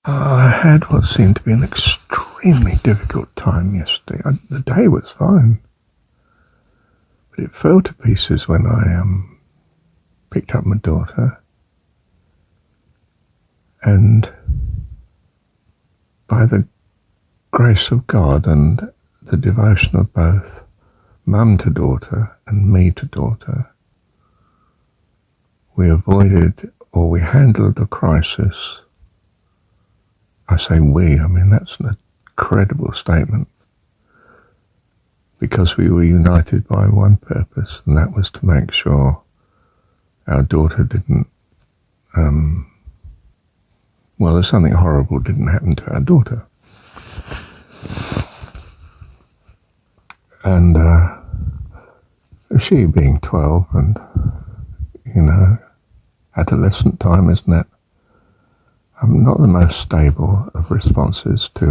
I had what seemed to be an extremely difficult time yesterday. The day was fine, but it fell to pieces when I picked up my daughter, and by the grace of God and the devotion of both mum to daughter and me to daughter, we avoided, or we handled the crisis. I say we, I mean that's an incredible statement, because we were united by one purpose, and that was to make sure our daughter didn't, well, if something horrible didn't happen to our daughter. And she being 12 and, adolescent time, isn't it? I'm not the most stable of responses to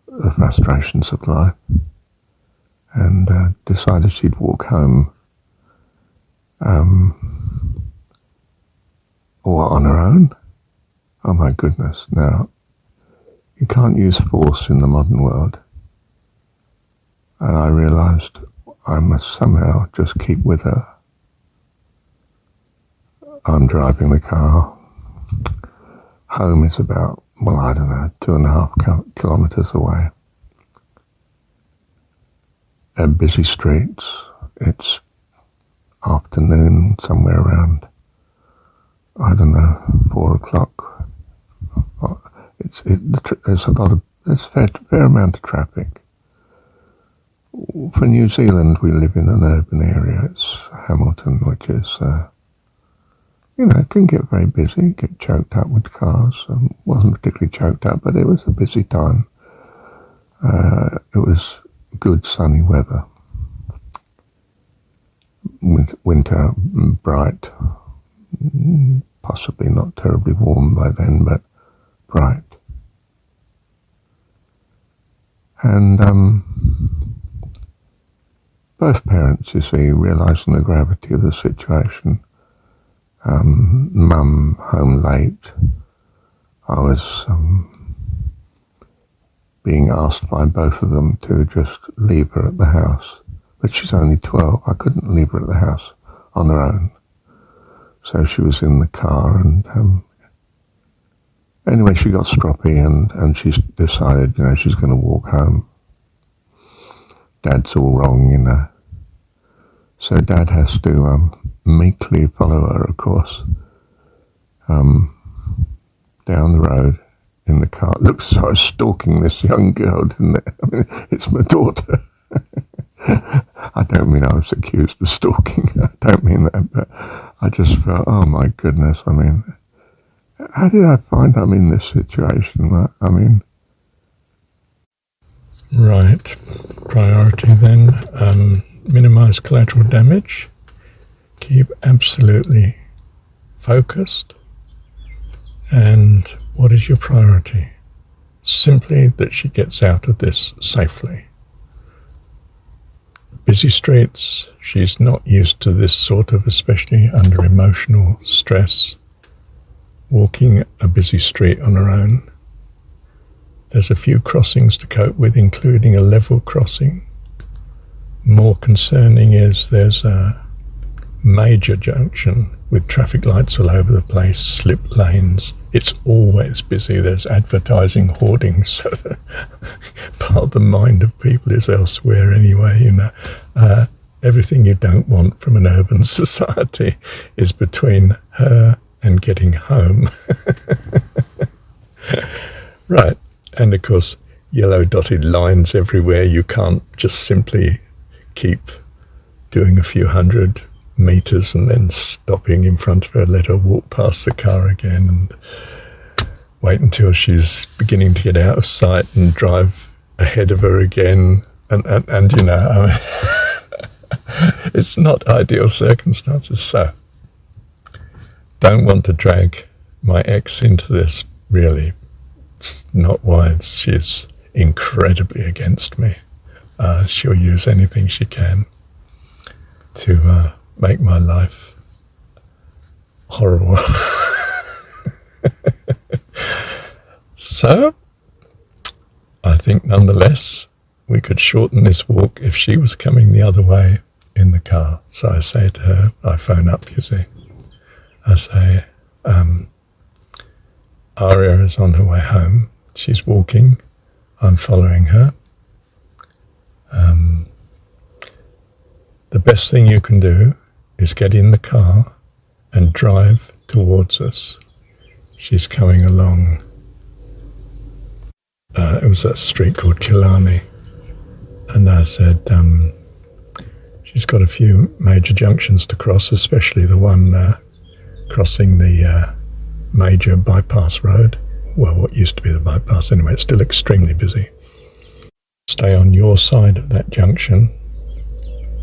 the frustrations of life, and decided she'd walk home or on her own. Oh my goodness, now, you can't use force in the modern world, and I realised I must somehow just keep with her. I'm driving the car. Home is about, 2.5 kilometres away. And busy streets. It's afternoon, somewhere around, 4 o'clock. There's a fair amount of traffic. For New Zealand, we live in an urban area. It's Hamilton, which is, it can get very busy, get choked up with cars. Wasn't particularly choked up, but it was a busy time. It was good sunny weather. Winter, bright, possibly not terribly warm by then, but bright. And both parents, you see, realising the gravity of the situation. Mum home late. I was being asked by both of them to just leave her at the house. But she's only 12. I couldn't leave her at the house on her own. So she was in the car, and anyway, she got stroppy, and she decided, she's going to walk home. Dad's all wrong, So Dad has to meekly follow her, of course, down the road in the car. It looks as though I was stalking this young girl, didn't it? I mean, it's my daughter. I don't mean I was accused of stalking. I don't mean that, but I just felt, oh my goodness, I mean, how did I find I'm in this situation? I mean... Right. Priority then, minimize collateral damage. Keep absolutely focused. And what is your priority? Simply that she gets out of this safely. Busy streets, she's not used to this sort of, especially under emotional stress, walking a busy street on her own. There's a few crossings to cope with, including a level crossing. More concerning is there's a major junction with traffic lights all over the place, slip lanes. It's always busy. There's advertising hoardings, so that part of the mind of people is elsewhere anyway, Everything you don't want from an urban society is between her and getting home. Right. And of course, yellow dotted lines everywhere. You can't just simply keep doing a few hundred meters and then stopping in front of her, let her walk past the car again and wait until she's beginning to get out of sight and drive ahead of her again. And it's not ideal circumstances. So, don't want to drag my ex into this, really. It's not wise. She's incredibly against me. She'll use anything she can to make my life horrible. So, I think nonetheless we could shorten this walk if she was coming the other way in the car. So I say to her, I phone up, you see. I say, Aria is on her way home. She's walking. I'm following her. The best thing you can do is get in the car and drive towards us. She's coming along. It was a street called Killarney. And I said, she's got a few major junctions to cross, especially the one crossing the major bypass road. Well, what used to be the bypass anyway. It's still extremely busy. Stay on your side of that junction.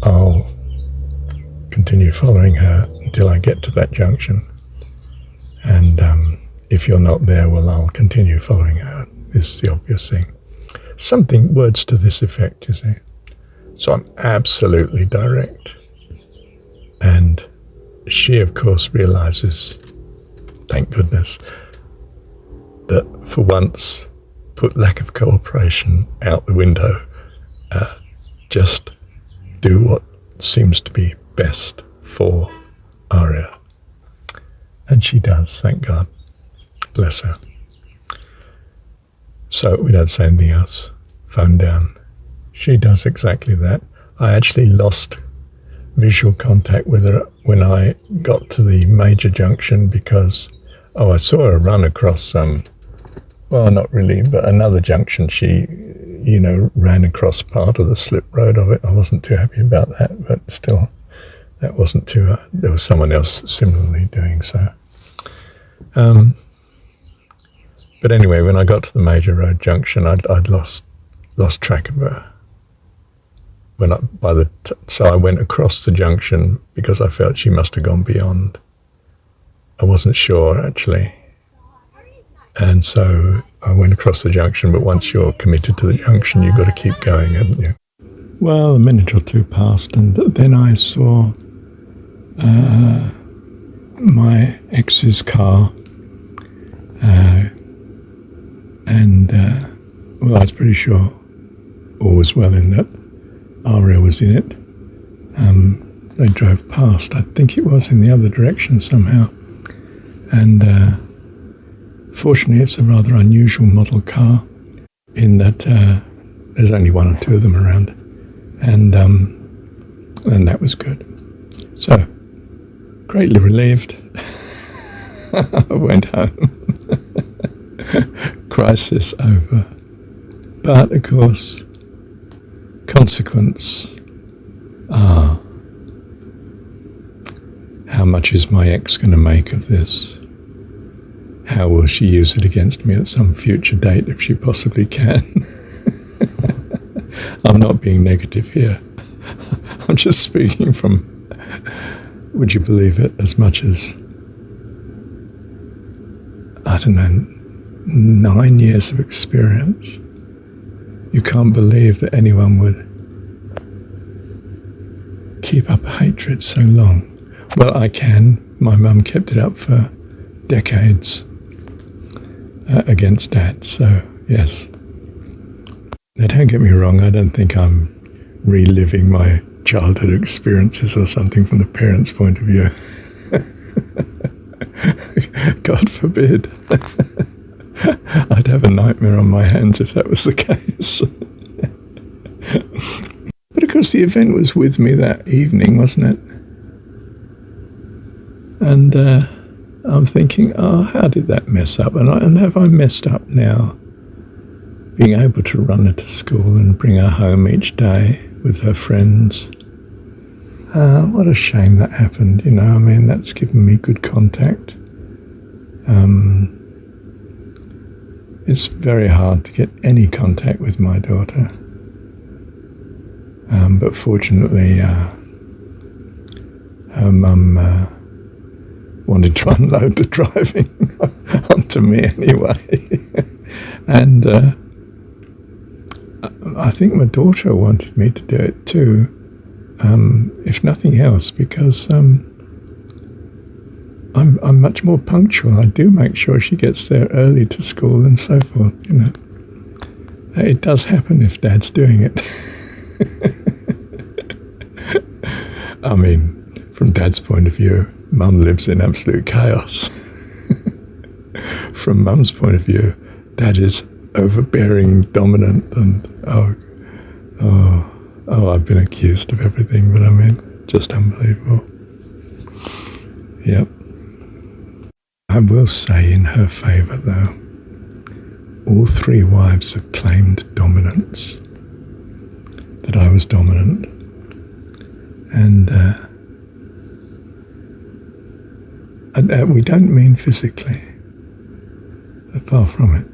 I'll continue following her until I get to that junction. And if you're not there, well, I'll continue following her. This is the obvious thing. Words to this effect, you see. So I'm absolutely direct. And she, of course, realizes, thank goodness, that for once, put lack of cooperation out the window. Just do what seems to be best for Aria. And she does, thank God. Bless her. So we don't say anything else. Phone down. She does exactly that. I actually lost visual contact with her when I got to the major junction because, I saw her run across well, not really, but another junction. She, ran across part of the slip road of it. I wasn't too happy about that, but still, that wasn't too, there was someone else similarly doing so. But anyway, when I got to the major road junction, I'd lost track of her. So I went across the junction because I felt she must have gone beyond. I wasn't sure, actually. And so I went across the junction, but once you're committed to the junction, you've got to keep going, haven't you? Well, a minute or two passed, and then I saw my ex's car, and I was pretty sure all was well in that Aria was in it. They drove past, I think it was in the other direction somehow, and fortunately it's a rather unusual model car in that there's only one or two of them around, and that was good. So, greatly relieved, I went home. Crisis over. But of course, consequence, how much is my ex going to make of this? How will she use it against me at some future date if she possibly can? I'm not being negative here. I'm just speaking from, would you believe it, as much as, I don't know, 9 years of experience. You can't believe that anyone would keep up hatred so long. Well, I can. My mum kept it up for decades against Dad, so yes. Now, don't get me wrong, I don't think I'm reliving my childhood experiences or something from the parents' point of view. God forbid. I'd have a nightmare on my hands if that was the case. But of course the event was with me that evening, wasn't it? And I'm thinking, how did that mess up? And have I messed up now? Being able to run her to school and bring her home each day with her friends. What a shame that happened, that's given me good contact. It's very hard to get any contact with my daughter. But fortunately, her mum wanted to unload the driving onto me anyway. And I think my daughter wanted me to do it too, if nothing else, because I'm much more punctual. I do make sure she gets there early to school and so forth, you know. It does happen if Dad's doing it. I mean, from Dad's point of view, Mum lives in absolute chaos. From Mum's point of view, Dad is overbearing, dominant, and I've been accused of everything, but I mean, just unbelievable. Yep. I will say in her favour, though, all three wives have claimed dominance, that I was dominant, and we don't mean physically, far from it.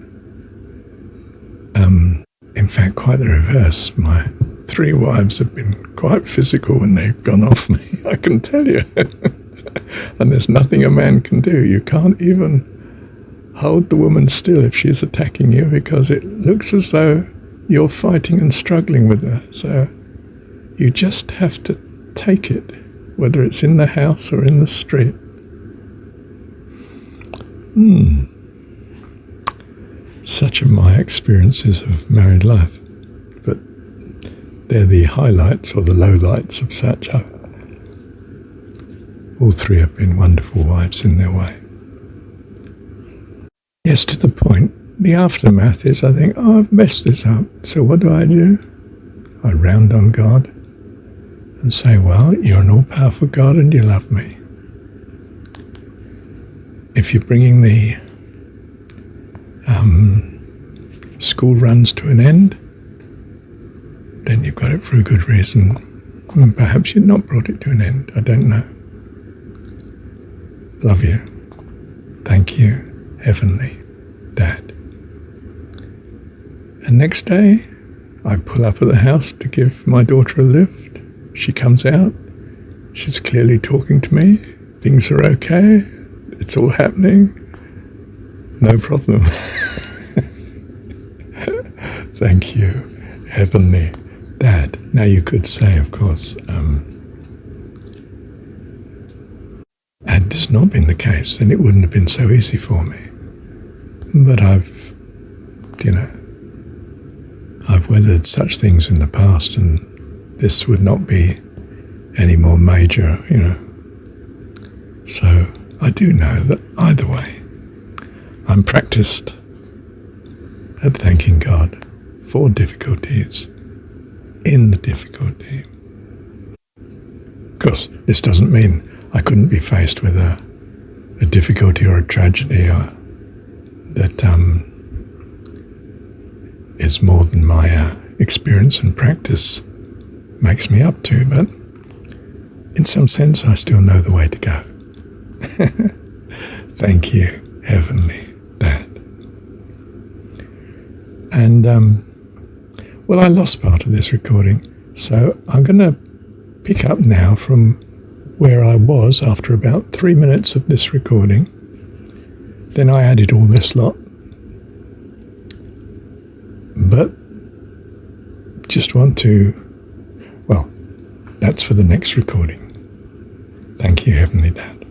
In fact, quite the reverse. My three wives have been quite physical when they've gone off me, I can tell you. And there's nothing a man can do. You can't even hold the woman still if she's attacking you, because it looks as though you're fighting and struggling with her. So you just have to take it, whether it's in the house or in the street. Such are my experiences of married life. But they're the highlights or the lowlights of such. All three have been wonderful wives in their way. Yes, to the point. The aftermath is, I think, I've messed this up. So what do? I round on God and say, well, you're an all-powerful God and you love me. If you're bringing the school runs to an end, then you've got it for a good reason. Perhaps you've not brought it to an end. I don't know. Love you. Thank you, Heavenly Dad. And next day, I pull up at the house to give my daughter a lift. She comes out. She's clearly talking to me. Things are okay. It's all happening. No problem. Thank you, Heavenly Dad. Now you could say, of course, had this not been the case, then it wouldn't have been so easy for me. But I've weathered such things in the past, and this would not be any more major, So I do know that either way, I'm practiced at thanking God for difficulties in the difficulty. Of course, this doesn't mean I couldn't be faced with a difficulty or a tragedy or that is more than my experience and practice makes me up to, but in some sense I still know the way to go. Thank you, Heavenly Dad. And well, I lost part of this recording, so I'm going to pick up now from where I was after about 3 minutes of this recording. Then I added all this lot, but just want to, well, that's for the next recording. Thank you, Heavenly Dad.